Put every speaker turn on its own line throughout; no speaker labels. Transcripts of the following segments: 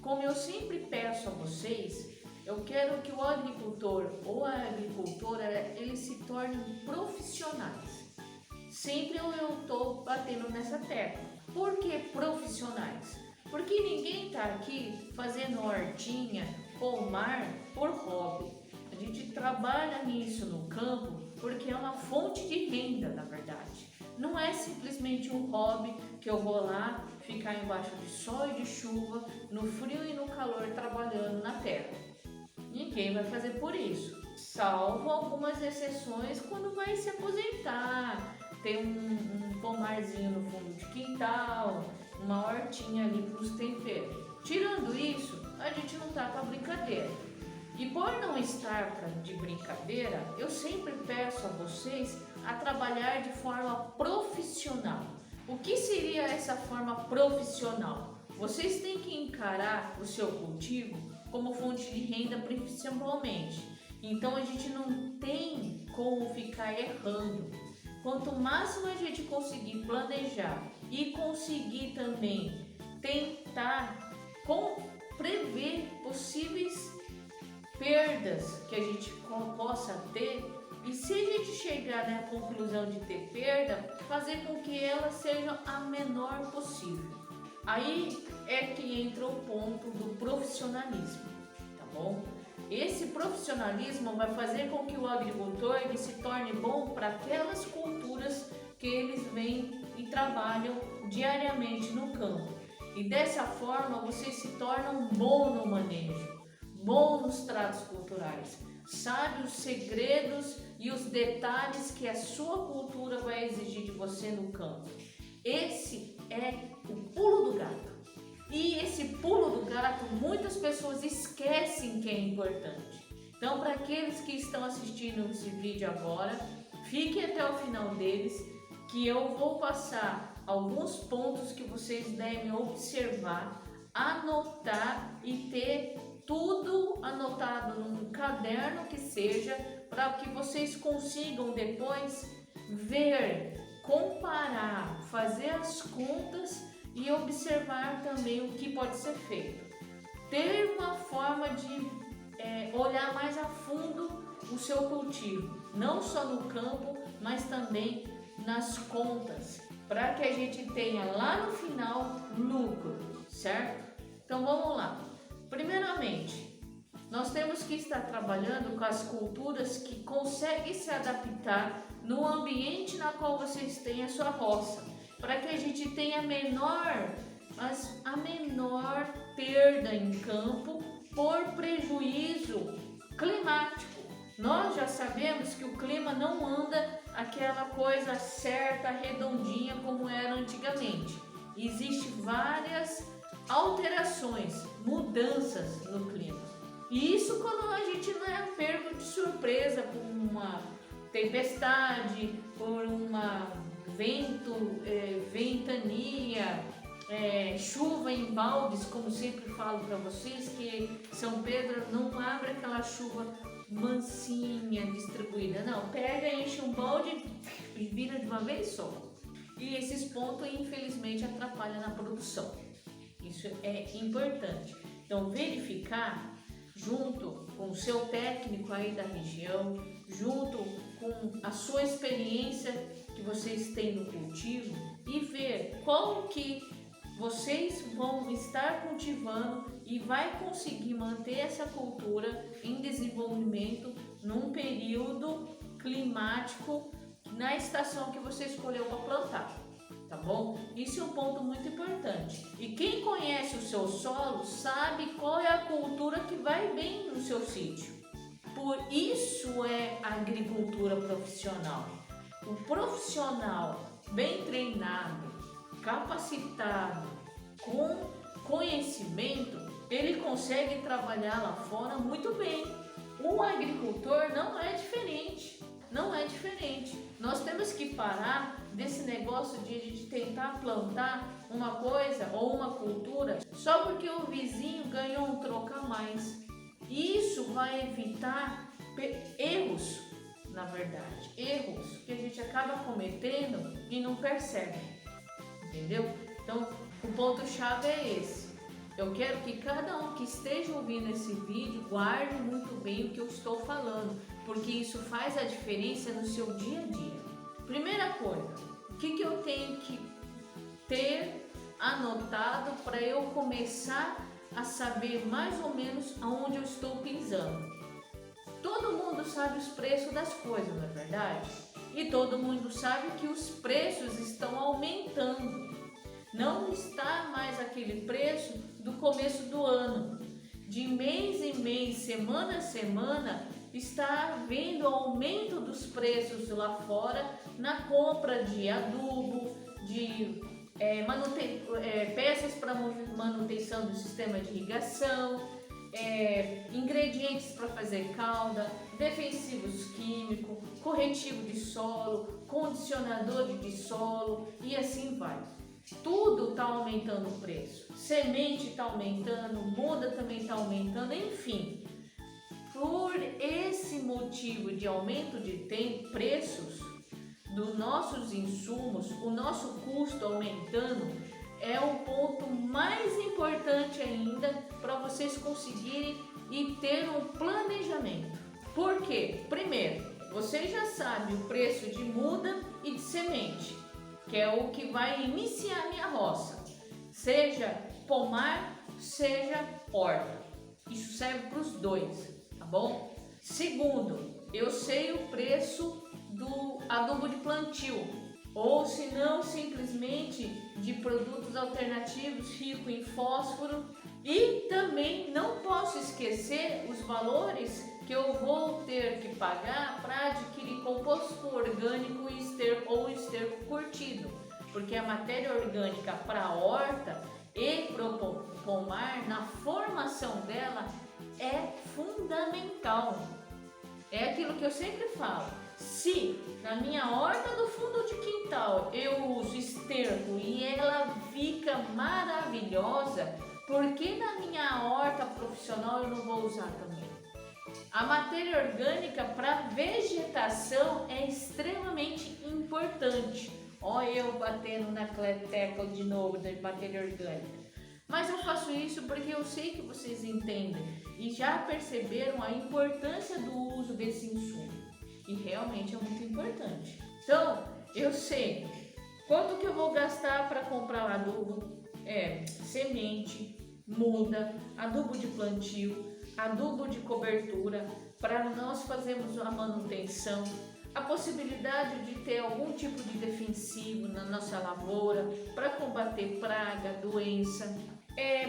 como eu sempre peço a vocês, eu quero que o agricultor ou a agricultora, eles se tornem profissionais. Sempre eu estou batendo nessa tecla. Por que profissionais? Porque ninguém está aqui fazendo hortinha, pomar por hobby. A gente trabalha nisso no campo porque é uma fonte de renda, na verdade. Não é simplesmente um hobby que eu vou lá ficar embaixo de sol e de chuva, no frio e no calor, trabalhando na terra. Ninguém vai fazer por isso, salvo algumas exceções quando vai se aposentar, tem um pomarzinho no fundo de quintal, uma hortinha ali para os temperos. Tirando isso, a gente não tá para brincadeira. E por não estar de brincadeira, eu sempre peço a vocês a trabalhar de forma profissional. O que seria essa forma profissional? Vocês têm que encarar o seu cultivo como fonte de renda principalmente. Então a gente não tem como ficar errando. Quanto máximo a gente conseguir planejar e conseguir também tentar prever possíveis perdas que a gente possa ter, e se a gente chegar na conclusão de ter perda, fazer com que ela seja a menor possível. Aí é que entra o ponto do profissionalismo, tá bom? Esse profissionalismo vai fazer com que o agricultor ele se torne bom para aquelas culturas que eles vêm e trabalham diariamente no campo. E dessa forma você se torna um bom no manejo, bom nos tratos culturais, sabe os segredos e os detalhes que a sua cultura vai exigir de você no campo. Esse é o pulo do gato. E esse pulo do gato, muitas pessoas esquecem que é importante. Então, para aqueles que estão assistindo esse vídeo agora, fiquem até o final deles, que eu vou passar alguns pontos que vocês devem observar, anotar e ter tudo anotado num caderno que seja, para que vocês consigam depois ver, comparar, fazer as contas e observar também o que pode ser feito. Ter uma forma de olhar mais a fundo o seu cultivo, não só no campo, mas também nas contas, para que a gente tenha lá no final lucro, certo? Então vamos lá. Primeiramente, nós temos que estar trabalhando com as culturas que conseguem se adaptar no ambiente na qual vocês têm a sua roça, para que a gente tenha a menor perda em campo por prejuízo climático. Nós já sabemos que o clima não anda aquela coisa certa, redondinha como era antigamente. Existem várias alterações, mudanças no clima. E isso quando a gente não é pego de surpresa por uma tempestade, por ventania, chuva em baldes, como sempre falo para vocês, que São Pedro não abre aquela chuva mansinha, distribuída, não, pega, enche um balde e vira de uma vez só. E esses pontos infelizmente atrapalham na produção. Isso é importante. Então verificar junto com o seu técnico aí da região, junto com a sua experiência que vocês têm no cultivo, e ver qual que vocês vão estar cultivando e vai conseguir manter essa cultura em desenvolvimento num período climático na estação que você escolheu para plantar, tá bom? Isso é um ponto muito importante. E quem conhece o seu solo sabe qual é a cultura que vai bem no seu sítio. Por isso é agricultura profissional. O profissional bem treinado, capacitado, com conhecimento, ele consegue trabalhar lá fora muito bem. O agricultor não é diferente, não é diferente. Nós temos que parar desse negócio de a gente tentar plantar uma coisa ou uma cultura só porque o vizinho ganhou um troco a mais. Isso vai evitar erros, na verdade, erros que a gente acaba cometendo e não percebe, entendeu? Então, o ponto-chave é esse. Eu quero que cada um que esteja ouvindo esse vídeo guarde muito bem o que eu estou falando, porque isso faz a diferença no seu dia a dia. Primeira coisa, o que eu tenho que ter anotado para eu começar a saber mais ou menos aonde eu estou pisando? Todo mundo sabe os preços das coisas, não é verdade? E todo mundo sabe que os preços estão aumentando. Não está mais aquele preço do começo do ano. De mês em mês, semana a semana, está havendo aumento dos preços lá fora na compra de adubo, de peças para manutenção do sistema de irrigação, ingredientes para fazer calda, defensivos químicos, corretivo de solo, condicionador de solo e assim vai. Tudo está aumentando o preço, semente está aumentando, muda também está aumentando, enfim. Por esse motivo de aumento de preços dos nossos insumos, o nosso custo aumentando é o ponto mais importante ainda para vocês conseguirem e ter um planejamento. Por quê? Primeiro, você já sabe o preço de muda e de semente, que é o que vai iniciar a minha roça, seja pomar, seja horta. Isso serve para os dois, tá bom? Segundo, eu sei o preço do adubo de plantio, ou se não, simplesmente de produtos alternativos ricos em fósforo. E também não posso esquecer os valores que eu vou ter que pagar para adquirir composto orgânico ou esterco curtido, porque a matéria orgânica para a horta e para o pomar, na formação dela, é fundamental. É aquilo que eu sempre falo: se na minha horta do fundo de quintal eu uso esterco e ela fica maravilhosa, por que na minha horta profissional eu não vou usar também? A matéria orgânica para vegetação é extremamente importante. Olha eu batendo na tecla de novo da matéria orgânica. Mas eu faço isso porque eu sei que vocês entendem e já perceberam a importância do uso desse insumo. E realmente é muito importante. Então, eu sei quanto que eu vou gastar para comprar adubo, semente, muda, adubo de plantio, adubo de cobertura, para nós fazermos a manutenção, a possibilidade de ter algum tipo de defensivo na nossa lavoura para combater praga, doença,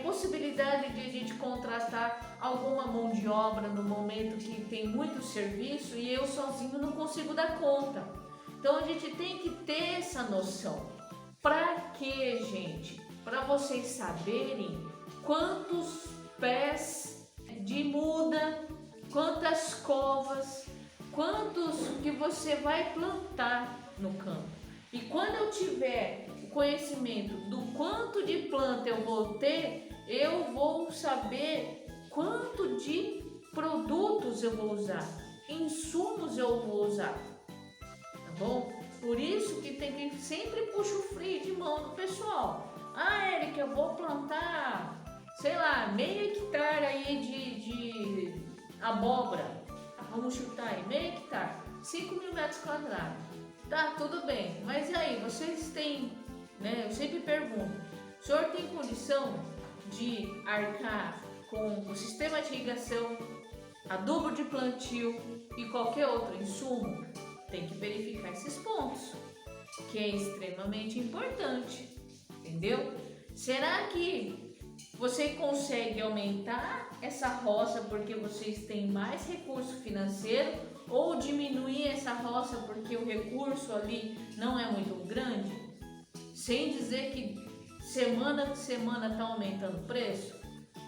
possibilidade de a gente contratar alguma mão de obra no momento que tem muito serviço e eu sozinho não consigo dar conta. Então a gente tem que ter essa noção. Para quê, gente? Para vocês saberem quantos pés de muda, quantas covas, quantos que você vai plantar no campo. E quando eu tiver o conhecimento do quanto de planta eu vou ter, eu vou saber quanto de produtos eu vou usar, insumos eu vou usar, tá bom? Por isso que tem que sempre puxar o freio de mão do pessoal. Ah, Érica, eu vou plantar, sei lá, meio hectare aí de abóbora. Vamos chutar aí, meio hectare, 5.000 metros quadrados. Tá, tudo bem, mas e aí, vocês têm, né? Eu sempre pergunto, o senhor tem condição de arcar com o sistema de irrigação, adubo de plantio e qualquer outro insumo? Tem que verificar esses pontos, que é extremamente importante, entendeu? Será que você consegue aumentar essa roça porque vocês têm mais recurso financeiro ou diminuir essa roça porque o recurso ali não é muito grande? Sem dizer que semana de semana está aumentando o preço?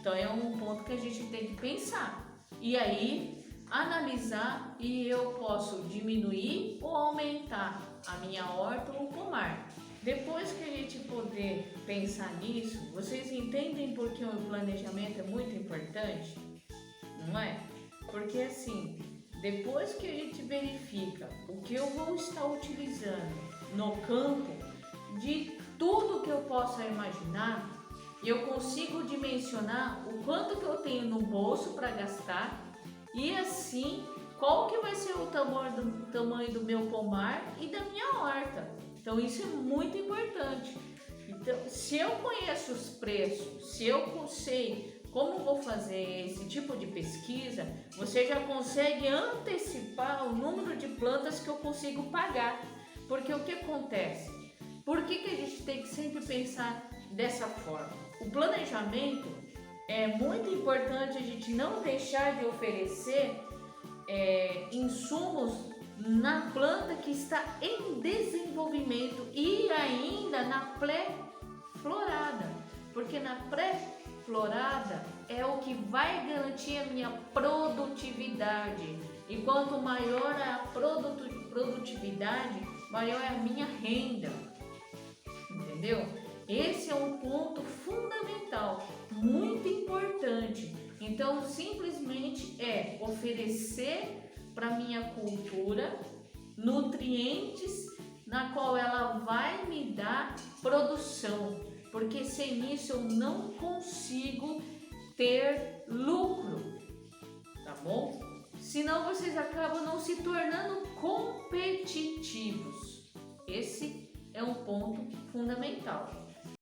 Então é um ponto que a gente tem que pensar. E aí analisar e eu posso diminuir ou aumentar a minha horta ou pomar. Depois que a gente poder pensar nisso, vocês entendem por que o planejamento é muito importante? Não é? Porque assim, depois que a gente verifica o que eu vou estar utilizando no campo, de tudo que eu possa imaginar, e eu consigo dimensionar o quanto que eu tenho no bolso para gastar e assim qual que vai ser o tamanho do meu pomar e da minha horta. Então isso é muito importante. Então, se eu conheço os preços, se eu sei como vou fazer esse tipo de pesquisa, você já consegue antecipar o número de plantas que eu consigo pagar. Porque o que acontece? Por que a gente tem que sempre pensar dessa forma? O planejamento é muito importante, a gente não deixar de oferecer insumos na planta que está em desenvolvimento e ainda na pré-florada, porque na pré-florada é o que vai garantir a minha produtividade, e quanto maior a produtividade, maior é a minha renda, entendeu? Esse é um ponto fundamental, muito importante. Então, simplesmente é oferecer para minha cultura nutrientes na qual ela vai me dar produção, porque sem isso eu não consigo ter lucro, tá bom? Senão vocês acabam não se tornando competitivos. Esse é um ponto fundamental.